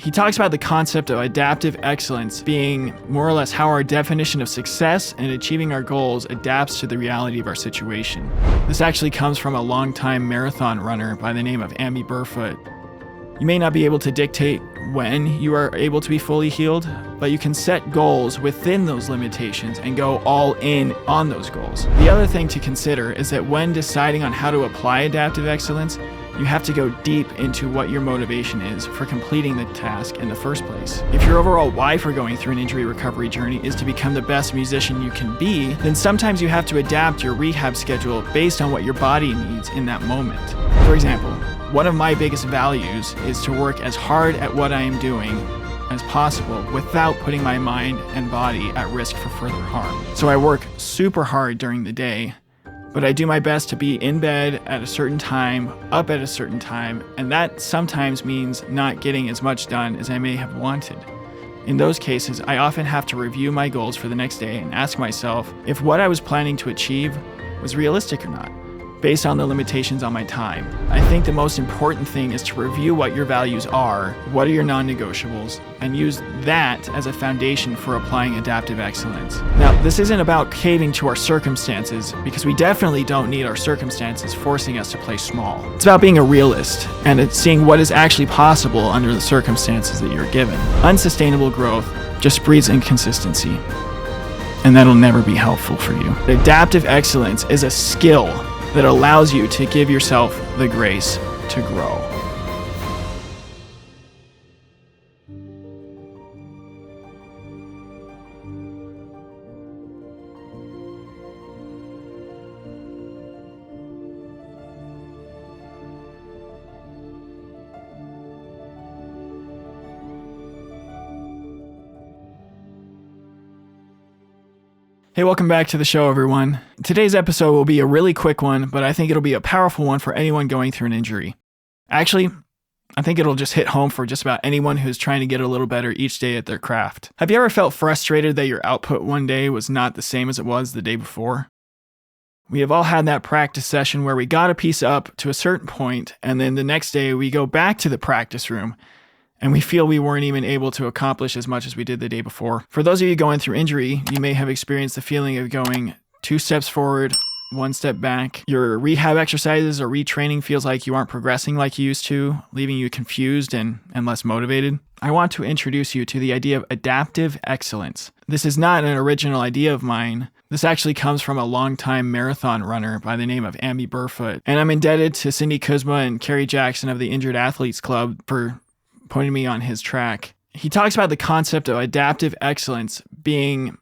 He talks about the concept of adaptive excellence being more or less how our definition of success and achieving our goals adapts to the reality of our situation. This actually comes from a longtime marathon runner by the name of Amby Burfoot. You may not be able to dictate when you are able to be fully healed, but you can set goals within those limitations and go all in on those goals. The other thing to consider is that when deciding on how to apply adaptive excellence, you have to go deep into what your motivation is for completing the task in the first place. If your overall why for going through an injury recovery journey is to become the best musician you can be, then sometimes you have to adapt your rehab schedule based on what your body needs in that moment. For example, one of my biggest values is to work as hard at what I am doing as possible without putting my mind and body at risk for further harm. So I work super hard during the day, but I do my best to be in bed at a certain time, up at a certain time, and that sometimes means not getting as much done as I may have wanted. In those cases, I often have to review my goals for the next day and ask myself if what I was planning to achieve was realistic or not, based on the limitations on my time. I think the most important thing is to review what your values are, what are your non-negotiables, and use that as a foundation for applying adaptive excellence. Now, this isn't about caving to our circumstances, because we definitely don't need our circumstances forcing us to play small. It's about being a realist and it's seeing what is actually possible under the circumstances that you're given. Unsustainable growth just breeds inconsistency, and that'll never be helpful for you. Adaptive excellence is a skill that allows you to give yourself the grace to grow. Hey, welcome back to the show, everyone. Today's episode will be a really quick one, but I think it'll be a powerful one for anyone going through an injury. Actually, I think it'll just hit home for just about anyone who's trying to get a little better each day at their craft. Have you ever felt frustrated that your output one day was not the same as it was the day before? We have all had that practice session where we got a piece up to a certain point, and then the next day we go back to the practice room and we feel we weren't even able to accomplish as much as we did the day before. For those of you going through injury, you may have experienced the feeling of going 2 steps forward, 1 step back. Your rehab exercises or retraining feels like you aren't progressing like you used to, leaving you confused and less motivated. I want to introduce you to the idea of adaptive excellence. This is not an original idea of mine. This actually comes from a longtime marathon runner by the name of Amby Burfoot. And I'm indebted to Cindy Kuzma and Carrie Jackson of the Injured Athletes Club for pointed me on his track. He talks about the concept of adaptive excellence being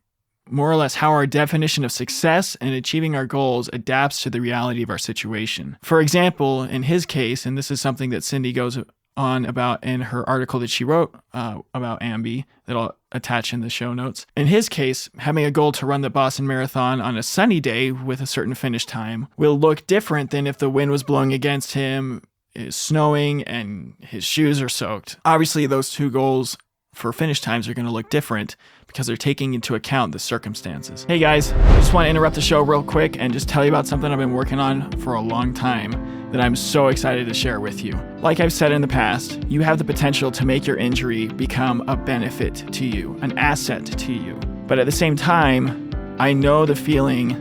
more or less how our definition of success and achieving our goals adapts to the reality of our situation. For example, in his case, and this is something that Cindy goes on about in her article that she wrote about Amby that I'll attach in the show notes. In his case, having a goal to run the Boston Marathon on a sunny day with a certain finish time will look different than if the wind was blowing against him, is snowing, and his shoes are soaked. Obviously, those two goals for finish times are going to look different because they're taking into account the circumstances. Hey guys, I just want to interrupt the show real quick and just tell you about something I've been working on for a long time that I'm so excited to share with you. Like I've said in the past, you have the potential to make your injury become a benefit to you, an asset to you. But at the same time, I know the feeling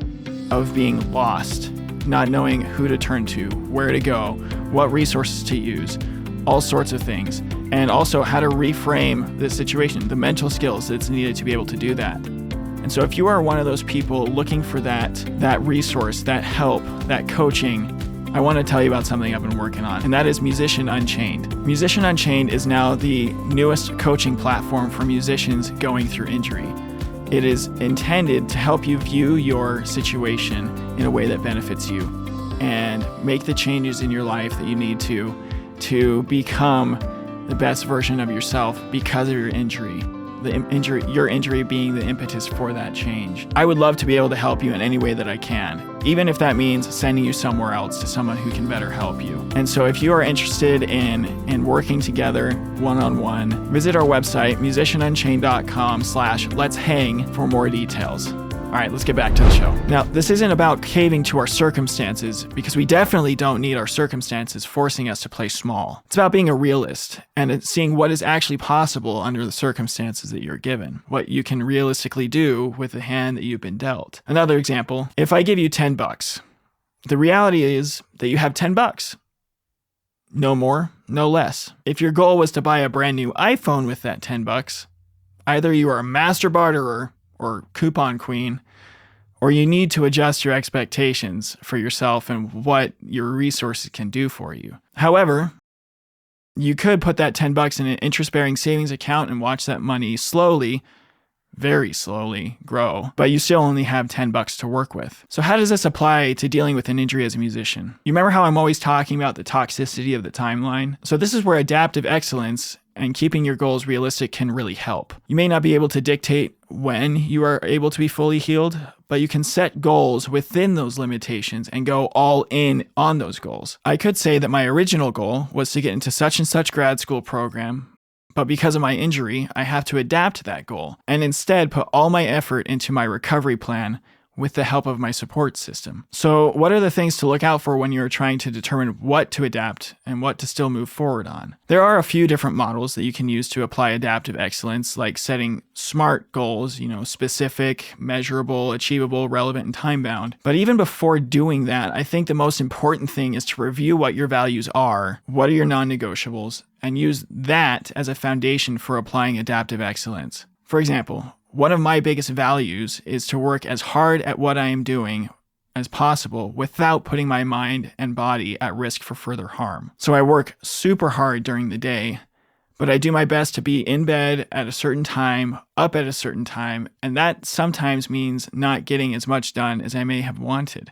of being lost, not knowing who to turn to, where to go, what resources to use, all sorts of things, and also how to reframe the situation, the mental skills that's needed to be able to do that. And so if you are one of those people looking for that resource, that help, that coaching, I want to tell you about something I've been working on, and that is Musician Unchained. Musician Unchained is now the newest coaching platform for musicians going through injury. It is intended to help you view your situation in a way that benefits you and make the changes in your life that you need to become the best version of yourself because of your injury. Your injury being the impetus for that change. I would love to be able to help you in any way that I can, even if that means sending you somewhere else to someone who can better help you. And so if you are interested in working together one-on-one, visit our website, musicianunchained.com/let's hang for more details. All All right, let's get back to the show. Now, this isn't about caving to our circumstances, because we definitely don't need our circumstances forcing us to play small. It's about being a realist and seeing what is actually possible under the circumstances that you're given, what you can realistically do with the hand that you've been dealt. Another example, if I give you $10, the reality is that you have $10. No more, no less. If your goal was to buy a brand new iPhone with that $10, either you are a master barterer or coupon queen, or you need to adjust your expectations for yourself and what your resources can do for you. However, you could put that $10 in an interest-bearing savings account and watch that money slowly, very slowly grow, but you still only have $10 to work with. So how does this apply to dealing with an injury as a musician? You remember how I'm always talking about the toxicity of the timeline? So this is where adaptive excellence and keeping your goals realistic can really help. You may not be able to dictate when you are able to be fully healed, but you can set goals within those limitations and go all in on those goals. I could say that my original goal was to get into such and such grad school program, but because of my injury, I have to adapt to that goal and instead put all my effort into my recovery plan with the help of my support system. So what are the things to look out for when you're trying to determine what to adapt and what to still move forward on? There are a few different models that you can use to apply adaptive excellence, like setting SMART goals, specific, measurable, achievable, relevant, and time-bound. But even before doing that, I think the most important thing is to review what your values are, what are your non-negotiables, and use that as a foundation for applying adaptive excellence. For example, one of my biggest values is to work as hard at what I am doing as possible without putting my mind and body at risk for further harm. So I work super hard during the day, but I do my best to be in bed at a certain time, up at a certain time, and that sometimes means not getting as much done as I may have wanted.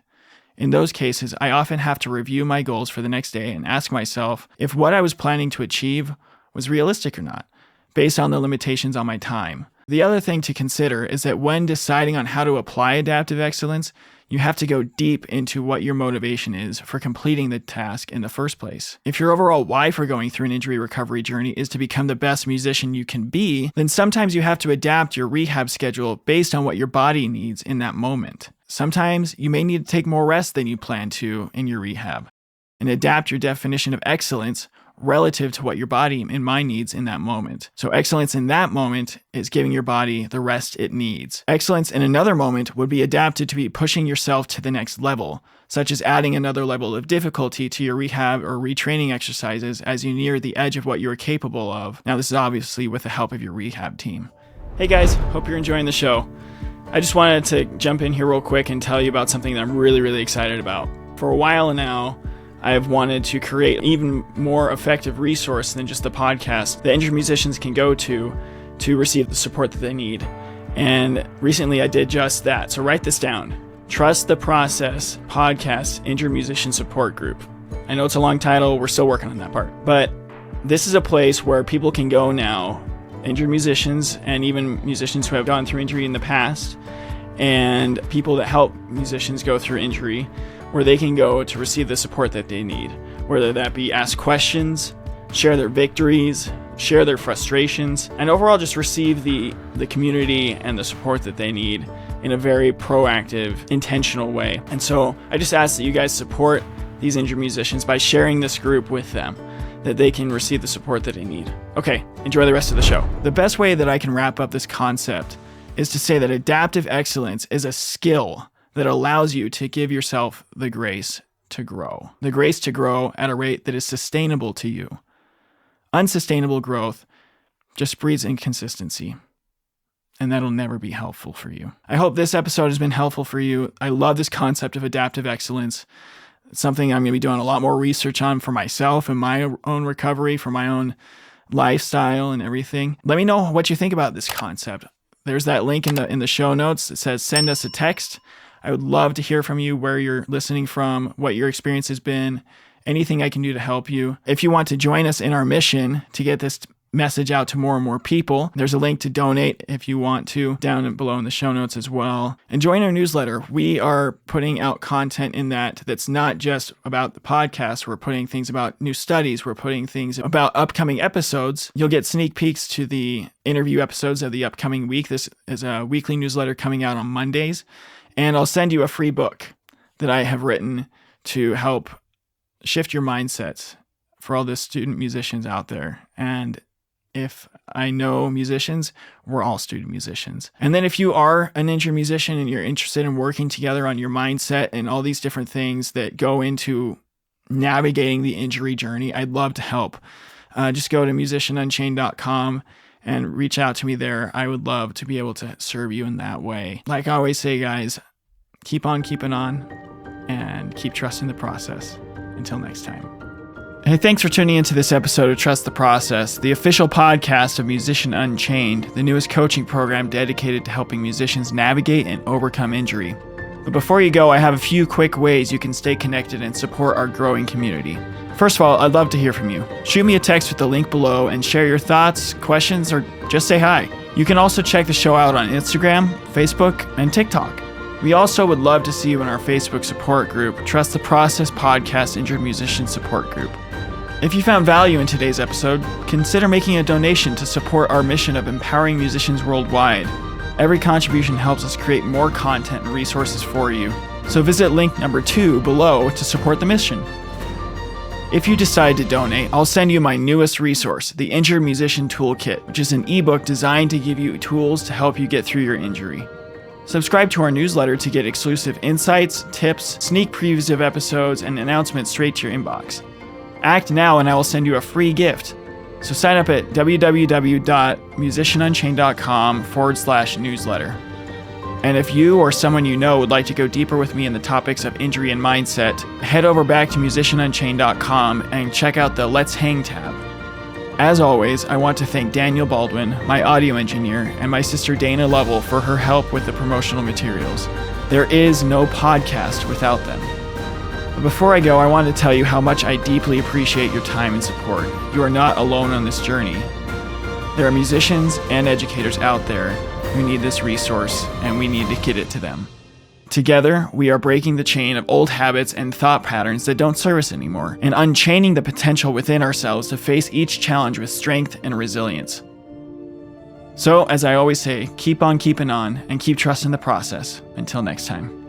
In those cases, I often have to review my goals for the next day and ask myself if what I was planning to achieve was realistic or not, based on the limitations on my time. The other thing to consider is that when deciding on how to apply adaptive excellence, you have to go deep into what your motivation is for completing the task in the first place. If your overall why for going through an injury recovery journey is to become the best musician you can be, then sometimes you have to adapt your rehab schedule based on what your body needs in that moment. Sometimes you may need to take more rest than you plan to in your rehab, and adapt your definition of excellence relative to what your body and mind needs in that moment. So excellence in that moment is giving your body the rest it needs. Excellence in another moment would be adapted to be pushing yourself to the next level, such as adding another level of difficulty to your rehab or retraining exercises as you near the edge of what you are capable of. Now, this is obviously with the help of your rehab team. Hey guys, hope you're enjoying the show. I just wanted to jump in here real quick and tell you about something that I'm really, really excited about. For a while now, I have wanted to create an even more effective resource than just the podcast that injured musicians can go to receive the support that they need. And recently I did just that. So write this down. Trust the Process Podcast Injured Musician Support Group. I know it's a long title. We're still working on that part. But this is a place where people can go now, injured musicians and even musicians who have gone through injury in the past, and people that help musicians go through injury, where they can go to receive the support that they need, whether that be ask questions, share their victories, share their frustrations, and overall just receive the community and the support that they need in a very proactive, intentional way. And so I just ask that you guys support these injured musicians by sharing this group with them, that they can receive the support that they need. Okay, enjoy the rest of the show. The best way that I can wrap up this concept is to say that adaptive excellence is a skill that allows you to give yourself the grace to grow. The grace to grow at a rate that is sustainable to you. Unsustainable growth just breeds inconsistency, and that'll never be helpful for you. I hope this episode has been helpful for you. I love this concept of adaptive excellence. It's something I'm going to be doing a lot more research on for myself and my own recovery, for my own lifestyle and everything. Let me know what you think about this concept. There's that link in the show notes that says send us a text. I would love to hear from you, where you're listening from, what your experience has been, anything I can do to help you. If you want to join us in our mission to get this message out to more and more people. There's a link to donate if you want to down below in the show notes as well. And join our newsletter. We are putting out content in that's not just about the podcast. We're putting things about new studies. We're putting things about upcoming episodes. You'll get sneak peeks to the interview episodes of the upcoming week. This is a weekly newsletter coming out on Mondays. And I'll send you a free book that I have written to help shift your mindsets for all the student musicians out there. And if I know musicians, we're all student musicians. And then if you are an injured musician and you're interested in working together on your mindset and all these different things that go into navigating the injury journey, I'd love to help. Just go to musicianunchained.com and reach out to me there. I would love to be able to serve you in that way. Like I always say, guys, keep on keeping on and keep trusting the process. Until next time. Hey, thanks for tuning into this episode of Trust the Process, the official podcast of Musician Unchained, the newest coaching program dedicated to helping musicians navigate and overcome injury. But before you go, I have a few quick ways you can stay connected and support our growing community. First of all, I'd love to hear from you. Shoot me a text with the link below and share your thoughts, questions, or just say hi. You can also check the show out on Instagram, Facebook, and TikTok. We also would love to see you in our Facebook support group, Trust the Process Podcast Injured Musician Support Group. If you found value in today's episode, consider making a donation to support our mission of empowering musicians worldwide. Every contribution helps us create more content and resources for you. So visit link number 2 below to support the mission. If you decide to donate, I'll send you my newest resource, the Injured Musician Toolkit, which is an ebook designed to give you tools to help you get through your injury. Subscribe to our newsletter to get exclusive insights, tips, sneak previews of episodes, and announcements straight to your inbox. Act now and I will send you a free gift. So sign up at www.musicianunchained.com/newsletter. And if you or someone you know would like to go deeper with me in the topics of injury and mindset, head over back to musicianunchained.com and check out the Let's Hang tab. As always, I want to thank Daniel Baldwin, my audio engineer, and my sister Dana Lovell for her help with the promotional materials. There is no podcast without them. But before I go, I want to tell you how much I deeply appreciate your time and support. You are not alone on this journey. There are musicians and educators out there who need this resource, and we need to get it to them. Together, we are breaking the chain of old habits and thought patterns that don't serve us anymore, and unchaining the potential within ourselves to face each challenge with strength and resilience. So, as I always say, keep on keeping on and keep trusting the process. Until next time.